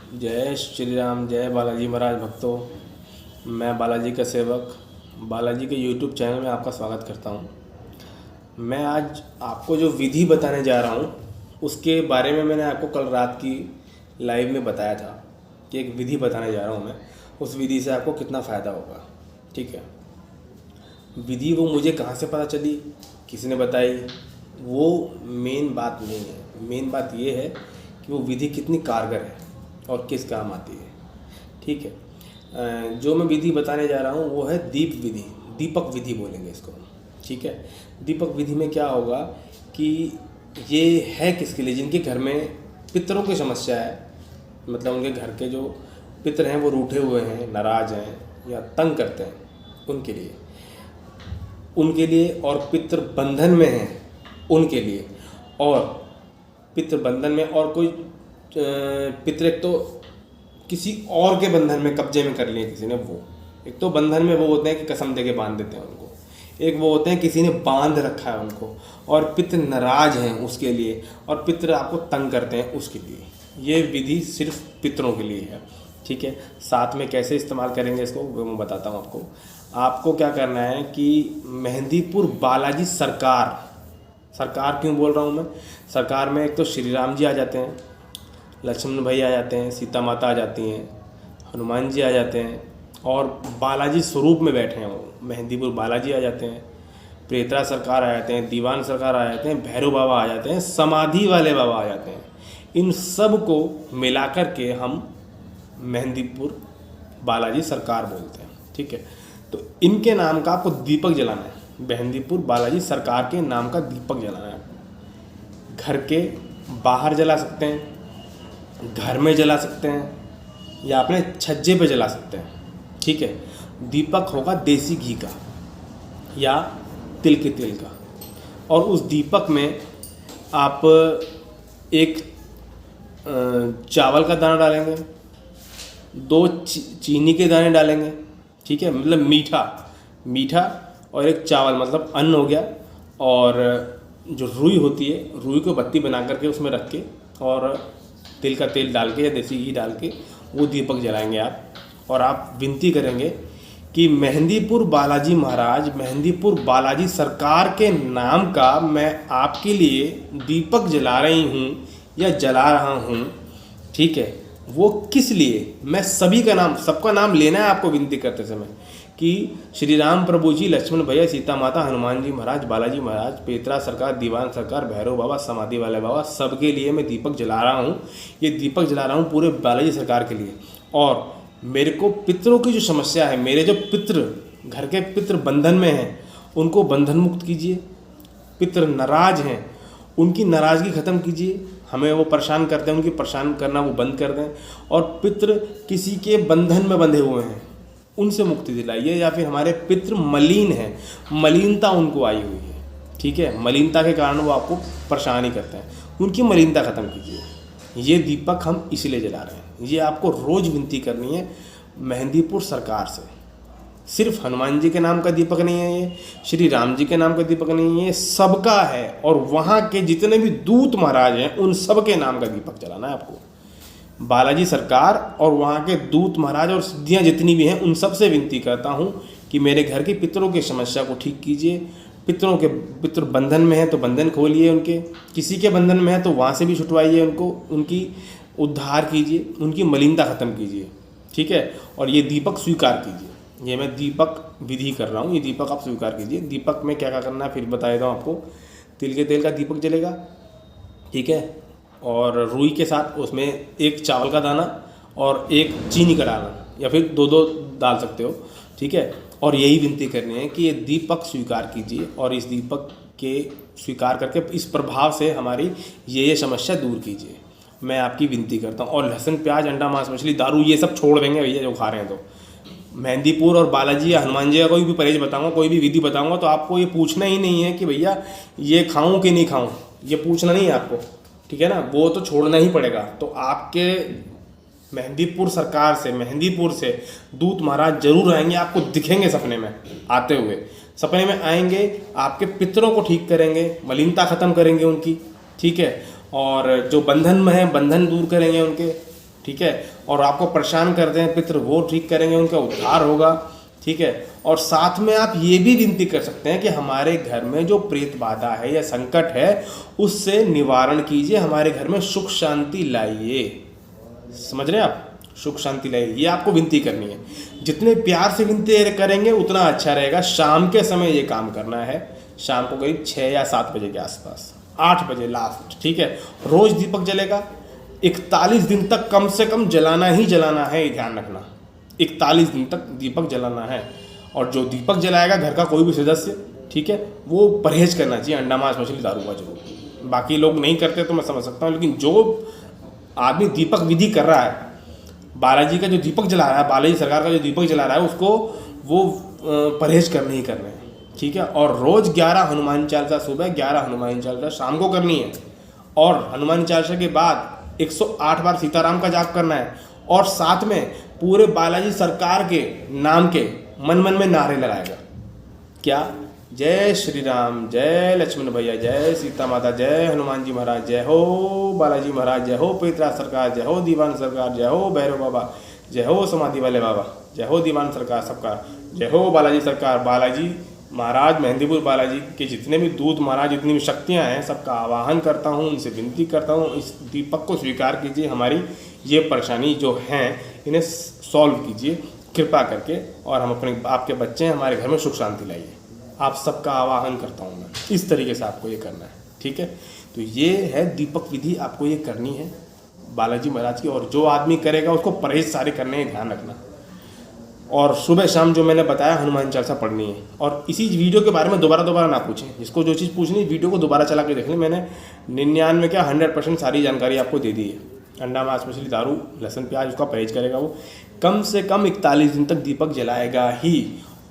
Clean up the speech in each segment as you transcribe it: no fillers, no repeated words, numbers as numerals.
जय श्री राम, जय बालाजी महाराज भक्तों। मैं बालाजी का सेवक बालाजी के यूट्यूब चैनल में आपका स्वागत करता हूं। मैं आज आपको जो विधि बताने जा रहा हूं उसके बारे में मैंने आपको कल रात की लाइव में बताया था कि एक विधि बताने जा रहा हूं मैं। उस विधि से आपको कितना फ़ायदा होगा, ठीक है। विधि वो मुझे कहाँ से पता चली, किसी ने बताई, वो मेन बात नहीं है। मेन बात ये है कि वो विधि कितनी कारगर है और किस काम आती है, ठीक है। जो मैं विधि बताने जा रहा हूँ वो है दीप विधि, दीपक विधि बोलेंगे इसको, ठीक है। दीपक विधि में क्या होगा कि ये है किसके लिए, जिनके घर में पितरों की समस्या है, मतलब उनके घर के जो पितर हैं वो रूठे हुए हैं, नाराज़ हैं या तंग करते हैं, उनके लिए और पितृ बंधन में हैं उनके लिए। और पितृ बंधन में और कोई पितृ, एक तो किसी और के बंधन में कब्जे में कर लिए किसी ने, वो एक तो बंधन में वो होते हैं कि कसम दे के बांध देते हैं उनको, एक वो होते हैं किसी ने बांध रखा है उनको, और पितृ नाराज हैं उसके लिए, और पितृ आपको तंग करते हैं उसके लिए। ये विधि सिर्फ पितरों के लिए है, ठीक है। साथ में कैसे इस्तेमाल करेंगे इसको वो मैं बताता हूँ आपको। आपको क्या करना है कि मेहंदीपुर बालाजी सरकार क्यों बोल रहा हूँ मैं, सरकार में एक तो श्री राम जी आ जाते हैं, लक्ष्मण भाई आ जाते हैं, सीता माता आ जाती हैं, हनुमान जी आ जाते हैं, और बालाजी स्वरूप में बैठे हैं वो मेहंदीपुर बालाजी आ जाते हैं, प्रेतरा सरकार आ जाते हैं, दीवान सरकार आ जाते हैं, भैरव बाबा आ जाते हैं, समाधि वाले बाबा आ जाते हैं। इन सब को मिलाकर के हम मेहंदीपुर बालाजी सरकार बोलते हैं, ठीक है। तो इनके नाम का आपको दीपक जलाना है, मेहंदीपुर बालाजी सरकार के नाम का दीपक जलाना है। घर के बाहर जला सकते हैं, घर में जला सकते हैं, या अपने छज्जे पे जला सकते हैं, ठीक है। दीपक होगा देसी घी का या तिल के तेल का, और उस दीपक में आप एक चावल का दाना डालेंगे, 2 चीनी के दाने डालेंगे, ठीक है, मतलब मीठा, और एक चावल मतलब अन्न हो गया, और जो रुई होती है, रुई को बत्ती बना करके उसमें रख के और तिल का तेल डाल के या देसी घी डाल के वो दीपक जलाएंगे आप। और आप विनती करेंगे कि मेहंदीपुर बालाजी महाराज, मेहंदीपुर बालाजी सरकार के नाम का मैं आपके लिए दीपक जला रही हूँ या जला रहा हूँ, ठीक है। वो किस लिए, मैं सभी का नाम, सबका नाम लेना है आपको विनती करते समय कि श्री राम प्रभु जी, लक्ष्मण भैया, सीता माता, हनुमान जी महाराज, बालाजी महाराज, पेतरा सरकार, दीवान सरकार, भैरव बाबा, समाधि वाले बाबा, सबके लिए मैं दीपक जला रहा हूँ। ये दीपक जला रहा हूँ पूरे बालाजी सरकार के लिए। और मेरे को पितरों की जो समस्या है, मेरे जो पितृ, घर के पितृ बंधन में हैं, उनको बंधन मुक्त कीजिए। पितृ नाराज हैं, उनकी नाराज़गी ख़त्म कीजिए। हमें वो परेशान करते हैं, उनकी परेशान करना वो बंद कर दें। और पितृ किसी के बंधन में बंधे हुए हैं, उनसे मुक्ति दिलाइए। या फिर हमारे पितृ मलिन हैं, मलिनता उनको आई हुई है, ठीक है, मलिनता के कारण वो आपको परेशान ही करते हैं, उनकी मलिनता ख़त्म कीजिए। ये दीपक हम इसलिए जला रहे हैं। ये आपको रोज़ विनती करनी है मेहंदीपुर सरकार से। सिर्फ हनुमान जी के नाम का दीपक नहीं है ये, श्री राम जी के नाम का दीपक नहीं है, ये सबका है। और वहाँ के जितने भी दूत महाराज हैं उन सब के नाम का दीपक जलाना है आपको। बालाजी सरकार और वहाँ के दूत महाराज और सिद्धियाँ जितनी भी हैं उन सब से विनती करता हूँ कि मेरे घर के पितरों की समस्या को ठीक कीजिए। पितृ बंधन में है तो बंधन खोलिए उनके, किसी के बंधन में है तो वहाँ से भी छुटवाइए उनको, उनकी उद्धार कीजिए, उनकी मलिनता ख़त्म कीजिए, ठीक है। और ये दीपक स्वीकार कीजिए। ये मैं दीपक विधि कर रहा हूँ, ये दीपक आप स्वीकार कीजिए। दीपक में क्या क्या करना है फिर बता देता हूँ आपको। तिल के तेल का दीपक जलेगा, ठीक है, और रुई के साथ उसमें एक चावल का दाना और एक चीनी का डालना, या फिर 2-2 डाल सकते हो, ठीक है। और यही विनती करनी है कि ये दीपक स्वीकार कीजिए, और इस दीपक के स्वीकार करके इस प्रभाव से हमारी ये समस्या दूर कीजिए। मैं आपकी विनती करता हूँ। और लहसुन, प्याज, अंडा, मांस, मछली, दारू ये सब छोड़ देंगे भैया जो खा रहे हैं। तो मेहंदीपुर और बालाजी या हनुमान जी का कोई भी परहेज बताऊंगा, कोई भी विधि बताऊंगा, तो आपको ये पूछना ही नहीं है कि भैया ये खाऊं कि नहीं खाऊं, ये पूछना नहीं है आपको, ठीक है ना। वो तो छोड़ना ही पड़ेगा। तो आपके मेहंदीपुर सरकार से, मेहंदीपुर से दूत महाराज जरूर आएंगे, आपको दिखेंगे सपने में आते हुए, सपने में आएंगे, आपके पितरों को ठीक करेंगे, मलिनता ख़त्म करेंगे उनकी, ठीक है। और जो बंधन में है बंधन दूर करेंगे उनके, ठीक है, और आपको परेशान करते हैं पितृ, वो ठीक करेंगे, उनका उद्धार होगा, ठीक है। और साथ में आप ये भी विनती कर सकते हैं कि हमारे घर में जो प्रेत बाधा है या संकट है उससे निवारण कीजिए, हमारे घर में सुख शांति लाइए। समझ रहे हैं आप, सुख शांति लाइए, ये आपको विनती करनी है। जितने प्यार से विनती करेंगे उतना अच्छा रहेगा। शाम के समय ये काम करना है, शाम को करीब 6 या 7 बजे के आसपास, 8 बजे लास्ट, ठीक है। रोज दीपक जलेगा, 41 दिन तक कम से कम जलाना ही जलाना है, ये ध्यान रखना, 41 दिन तक दीपक जलाना है। और जो दीपक जलाएगा घर का कोई भी सदस्य, ठीक है, वो परहेज करना चाहिए अंडा मांस मछली दारू का जरूर। बाकी लोग नहीं करते तो मैं समझ सकता हूँ, लेकिन जो आदमी दीपक विधि कर रहा है, बालाजी का जो दीपक जला रहा है, बालाजी सरकार का जो दीपक जला रहा है, उसको वो परहेज करने ही करने हैं, ठीक है। और रोज़ 11 हनुमान चालीसा सुबह, 11 हनुमान चालीसा शाम को करनी है, और हनुमान चालीसा के बाद 108 बार सीताराम का जाप करना है। और साथ में पूरे बालाजी सरकार के नाम के मन मन में नारे लगाएगा, क्या, जय श्री राम, जय लक्ष्मण भैया, जय सीता माता, जय हनुमान जी महाराज, जय हो बालाजी महाराज, जय हो पेतराज सरकार, जय हो दीवान सरकार, जय हो भैरव बाबा, जय हो समाधि वाले बाबा, जय हो दीवान सरकार सबका, जय हो बालाजी सरकार। बालाजी महाराज, मेहंदीपुर बालाजी के जितने भी दूत महाराज, जितनी भी शक्तियाँ हैं, सबका आवाहन करता हूँ, उनसे विनती करता हूँ, इस दीपक को स्वीकार कीजिए, हमारी ये परेशानी जो हैं इन्हें सॉल्व कीजिए कृपा करके, और हम अपने आपके बच्चे हैं, हमारे घर में सुख शांति लाइए। आप सबका आवाहन करता हूँ मैं, इस तरीके से आपको ये करना है, ठीक है। तो ये है दीपक विधि, आपको ये करनी है बालाजी महाराज की। और जो आदमी करेगा उसको परहेज सारे करने हैं, ध्यान रखना। और सुबह शाम जो मैंने बताया हनुमान चालीसा पढ़नी है। और इसी वीडियो के बारे में दोबारा ना पूछें, जिसको जो चीज़ पूछनी है वीडियो को दोबारा चला के देख लें। मैंने 99 क्या 100% सारी जानकारी आपको दे दी है। अंडा मांस मछली दारू लहसुन प्याज उसका परहेज करेगा, वो कम से कम 41 दिन तक दीपक जलाएगा ही।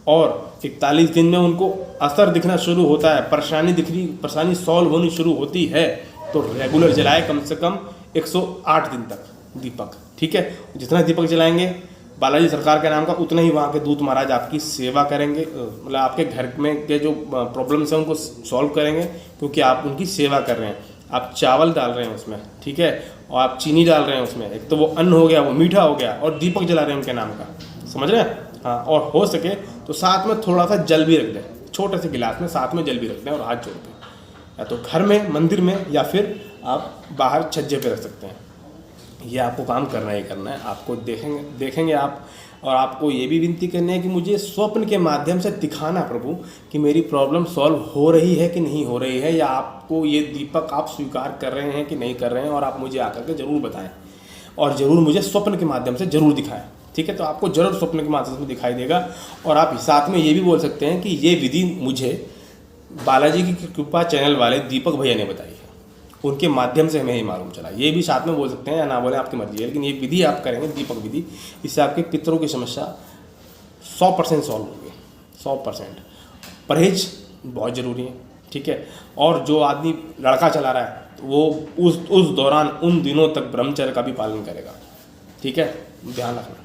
और 41 दिन में उनको असर दिखना शुरू होता है, परेशानी सॉल्व होनी शुरू होती है, तो रेगुलर जलाए कम से कम 108 दिन तक दीपक, ठीक है। जितना दीपक जलाएंगे बालाजी सरकार के नाम का, उतना ही वहाँ के दूत महाराज आपकी सेवा करेंगे, मतलब आपके घर में के जो प्रॉब्लम्स हैं उनको सॉल्व करेंगे, क्योंकि आप उनकी सेवा कर रहे हैं। आप चावल डाल रहे हैं उसमें, ठीक है, और आप चीनी डाल रहे हैं उसमें, एक तो वो अन्न हो गया, वो मीठा हो गया, और दीपक जला रहे हैं उनके नाम का, समझ रहे हैं। हाँ, और हो सके तो साथ में थोड़ा सा जल भी रख दें, छोटे से गिलास में साथ में जल भी रख दें, और हाथ जोड़ दें, या तो घर में मंदिर में, या फिर आप बाहर छज्जे पे रख सकते हैं। ये आपको काम करना ही करना है। आपको देखेंगे आप, और आपको ये भी विनती करनी है कि मुझे स्वप्न के माध्यम से दिखाना प्रभु कि मेरी प्रॉब्लम सॉल्व हो रही है कि नहीं हो रही है, या आपको ये दीपक आप स्वीकार कर रहे हैं कि नहीं कर रहे हैं, और आप मुझे आकर के ज़रूर बताएं, और ज़रूर मुझे स्वप्न के माध्यम से ज़रूर दिखाएं, ठीक है। तो आपको ज़रूर स्वप्न के माध्यम से दिखाई देगा। और आप साथ में ये भी बोल सकते हैं कि ये विधि मुझे बालाजी की कृपा चैनल वाले दीपक भैया ने बताई है, उनके माध्यम से हमें ही मालूम चला। ये भी साथ में बोल सकते हैं या ना बोले, आपकी मर्जी है, लेकिन ये विधि आप करेंगे दीपक विधि, इससे आपके पितरों की समस्या 100% सॉल्व होगी, 100%। परहेज बहुत ज़रूरी है, ठीक है। और जो आदमी लड़का चला रहा है वो उस दौरान उन दिनों तक ब्रह्मचर्य का भी पालन करेगा, ठीक है, ध्यान रखना,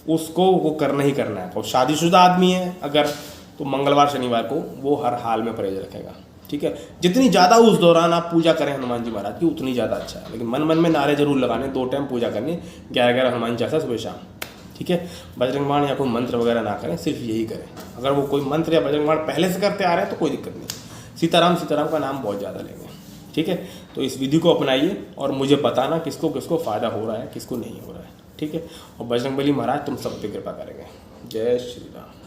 उसको वो करना ही करना है। और शादीशुदा आदमी है अगर, तो मंगलवार शनिवार को वो हर हाल में परहेज रखेगा, ठीक है। जितनी ज़्यादा उस दौरान आप पूजा करें हनुमान जी महाराज की, उतनी ज़्यादा अच्छा है। लेकिन मन मन में नारे जरूर लगाने, 2 टाइम पूजा करनी, 11 हनुमान चालीसा सुबह शाम, ठीक है। बजरंग बाण या कोई मंत्र वगैरह ना करें, सिर्फ यही करें। अगर वो कोई मंत्र या बजरंग बाण पहले से करते आ रहे हैं तो कोई दिक्कत नहीं, सीताराम का नाम बहुत ज़्यादा लेंगे, ठीक है। तो इस विधि को अपनाइए और मुझे बताना किसको किसको फ़ायदा हो रहा है, किसको नहीं हो रहा है, ठीक है। और बजरंगबली महाराज तुम सब पे कृपा करेंगे। जय श्री राम।